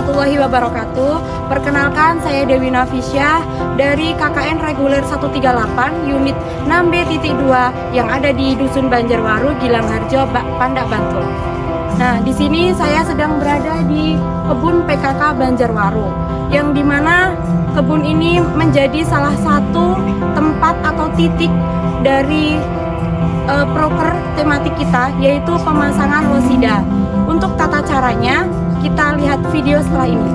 warahmatullahi wabarakatuh. Perkenalkan, saya Dewi Nafisya dari KKN Reguler 138 Unit 6B.2 yang ada di Dusun Banjarwaru, Gilang Harjo, Pandak, Bantul. Nah, di sini saya sedang berada di kebun PKK Banjarwaru, yang dimana kebun ini menjadi salah satu tempat atau titik dari proker tematik kita, yaitu pemasangan losida. Untuk tata caranya, kita lihat video setelah ini.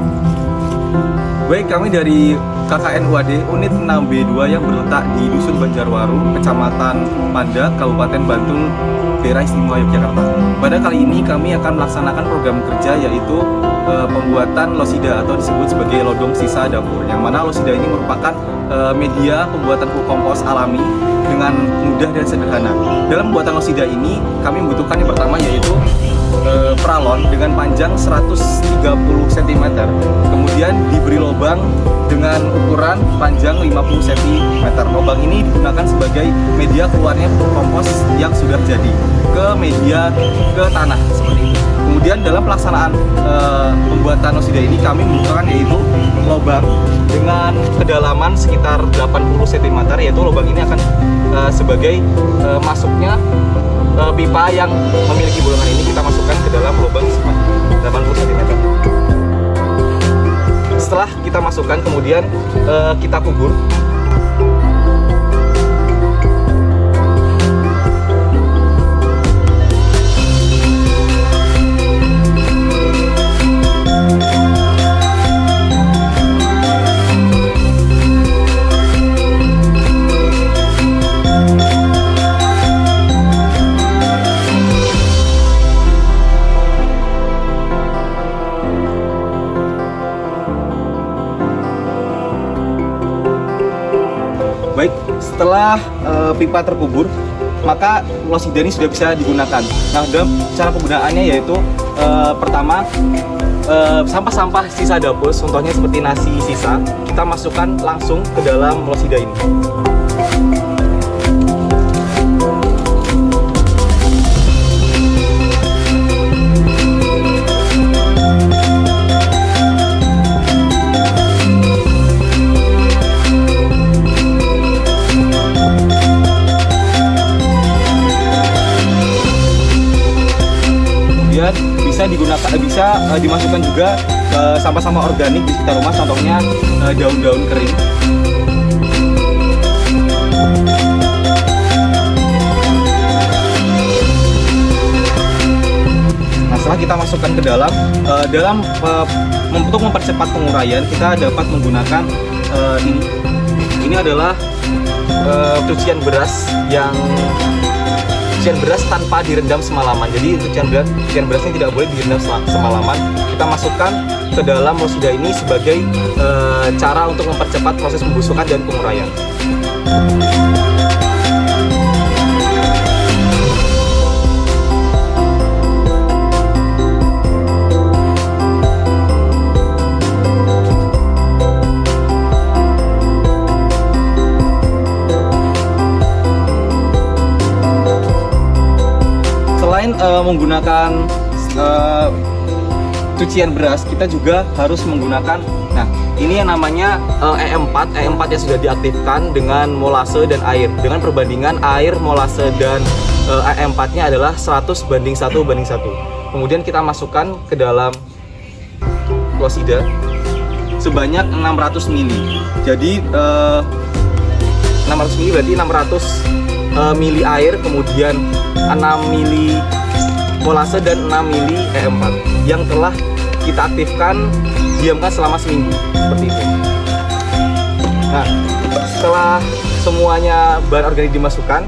Baik, kami dari KKN UAD Unit 6B2 yang berletak di Dusun Banjarwaru, Kecamatan Pandak, Kabupaten Bantul, Daerah Istimewa Yogyakarta. Pada kali ini kami akan melaksanakan program kerja, yaitu pembuatan losida atau disebut sebagai lodong sisa dapur, yang mana losida ini merupakan media pembuatan pupuk kompos alami dengan mudah dan sederhana. Dalam pembuatan losida ini kami membutuhkan yang pertama, yaitu peralon dengan panjang 130 cm, kemudian diberi lubang dengan ukuran panjang 50 cm. Lubang ini digunakan sebagai media keluarnya pupuk kompos yang sudah jadi ke media, ke tanah seperti itu. Kemudian dalam pelaksanaan pembuatan losida ini kami membutuhkan yaitu lubang dengan kedalaman sekitar 80 cm, yaitu lubang ini akan sebagai masuknya pipa yang memiliki bolongan ini kita masukkan ke dalam lubang 80 cm. Setelah kita masukkan, kemudian kita kubur. Baik, setelah pipa terkubur, maka losida ini sudah bisa digunakan. Nah, dalam cara penggunaannya yaitu pertama, sampah-sampah sisa dapur, contohnya seperti nasi sisa, kita masukkan langsung ke dalam losida ini. Bisa dimasukkan juga sampah-sampah organik di sekitar rumah, contohnya daun-daun kering. Nah, setelah kita masukkan ke dalam untuk mempercepat penguraian, kita dapat menggunakan ini adalah cucian beras tanpa direndam semalaman. Jadi untuk cucian beras ini tidak boleh direndam semalaman. Kita masukkan ke dalam losida ini sebagai cara untuk mempercepat proses pembusukan dan penguraian. Selain menggunakan cucian beras, kita juga harus menggunakan, nah ini yang namanya E4 yang sudah diaktifkan dengan molase dan air, dengan perbandingan air, molase dan E4-nya adalah 100:1:1. Kemudian kita masukkan ke dalam losida sebanyak 600 ml. Jadi 600 ml berarti 600 mili air, kemudian 6 mili molase dan 6 mili E4 yang telah kita aktifkan, diamkan selama seminggu seperti itu. Nah, setelah semuanya bahan organik dimasukkan,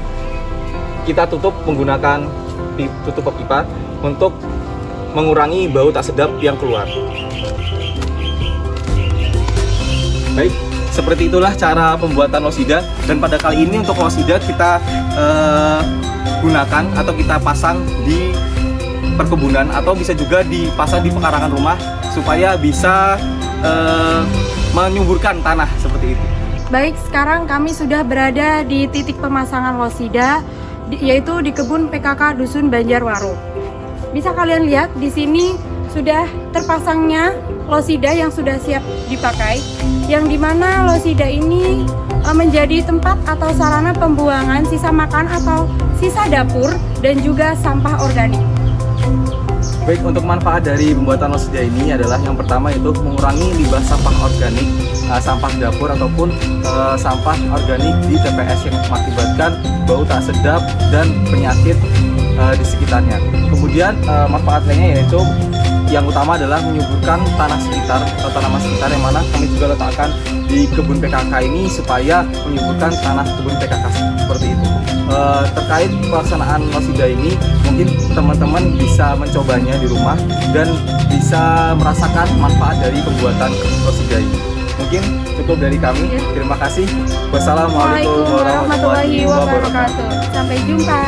kita tutup menggunakan tutup pipa untuk mengurangi bau tak sedap yang keluar. Baik, seperti itulah cara pembuatan losida, dan pada kali ini untuk losida kita gunakan atau kita pasang di perkebunan atau bisa juga dipasang di pekarangan rumah supaya bisa menyuburkan tanah seperti itu. Baik, sekarang kami sudah berada di titik pemasangan losida, yaitu di kebun PKK Dusun Banjarwaru. Bisa kalian lihat di sini sudah terpasangnya losida yang sudah siap dipakai, yang dimana losida ini menjadi tempat atau sarana pembuangan sisa makan atau sisa dapur dan juga sampah organik. Baik, untuk manfaat dari pembuatan losida ini adalah yang pertama itu mengurangi limbah sampah organik, sampah dapur ataupun sampah organik di TPS yang mengakibatkan bau tak sedap dan penyakit di sekitarnya. Kemudian manfaat lainnya yaitu yang utama adalah menyuburkan tanah sekitar atau tanaman sekitar, yang mana kami juga letakkan di kebun PKK ini supaya menyuburkan tanah kebun PKK seperti itu. Terkait pelaksanaan losida ini, mungkin teman-teman bisa mencobanya di rumah dan bisa merasakan manfaat dari pembuatan losida ini. Mungkin cukup dari kami. Terima kasih. Wassalamualaikum warahmatullahi wabarakatuh. Sampai jumpa.